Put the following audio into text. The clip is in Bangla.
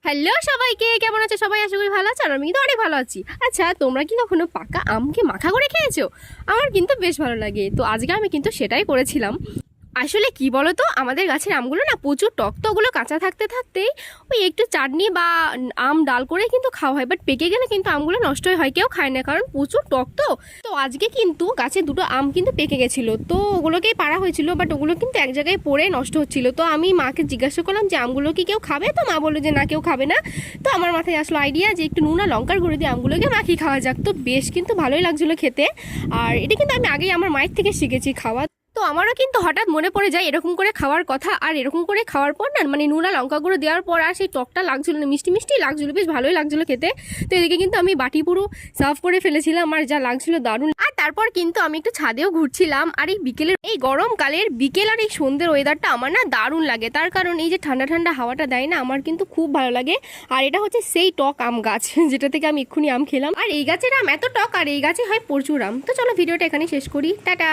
হ্যালো সবাইকে, কেমন আছে সবাই? আশা করি ভালো আছে, আর আমি কিন্তু অনেক ভালো আছি। আচ্ছা, তোমরা কি কখনো পাকা আমকে মাখা করে খেয়েছো? আমার কিন্তু বেশ ভালো লাগে, তো আজকে আমি কিন্তু সেটাই করেছিলাম। আসলে কি বলো তো, আমাদের গাছের আমগুলো না প্রচুর টক, তো ওগুলো কাঁচা থাকতে থাকতেই ওই একটু চাটনি বা আম ডাল করে কিন্তু খাওয়া হয়, বাট পেকে গেলে কিন্তু আমগুলো নষ্টই হয়, কেউ খায় না, কারণ প্রচুর টক। তো তো আজকে কিন্তু গাছে দুটো আম কিন্তু পেকে গেছিলো, তো ওগুলোকেই পাড়া হয়েছিল, বাট ওগুলো কিন্তু এক জায়গায় পড়ে নষ্ট হচ্ছিল। তো আমি মাকে জিজ্ঞাসা করলাম যে আমগুলো কি কেউ খাবে, তো মা বললো যে না, কেউ খাবে না। তো আমার মাথায় আসলো আইডিয়া যে একটু নুন আর লঙ্কার গুঁড়ো দিয়ে আমগুলোকে মাখিয়ে খাওয়া যাক। তো বেশ কিন্তু ভালোই লাগছিলো খেতে, আর এটা কিন্তু আমি আগেই আমার মায়ের থেকে শিখেছি খাওয়া। তো আমারও কিন্তু হঠাৎ মনে পড়ে যায় এরকম করে খাওয়ার কথা, আর এরকম করে খাওয়ার পর না, মানে নুন আর লঙ্কা গুঁড়ো দেওয়ার পর আর সেই টকটা লাগছিল না, মিষ্টি মিষ্টি লাগছিল, বেশ ভালোই লাগছিল খেতে। তো এদিকে কিন্তু আমি বাটি পুরো সার্ভ করে ফেলেছিলাম, আর যা লাগছিল দারুণ। আর তারপর কিন্তু আমি একটু ছাদেও ঘুরছিলাম, আর এই বিকেলের, এই গরমকালের বিকেল আর এই সন্ধ্যের ওয়েদারটা আমার না দারুণ লাগে, তার কারণ এই যে ঠান্ডা ঠান্ডা হাওয়াটা দেয় না, আমার কিন্তু খুব ভালো লাগে। আর এটা হচ্ছে সেই টক আম গাছ যেটা থেকে আমি এক্ষুনি আম খেলাম, আর এই গাছের আম এত টক, আর এই গাছে হয় প্রচুর আম। তো চলো ভিডিওটা এখানে শেষ করি, টাটা।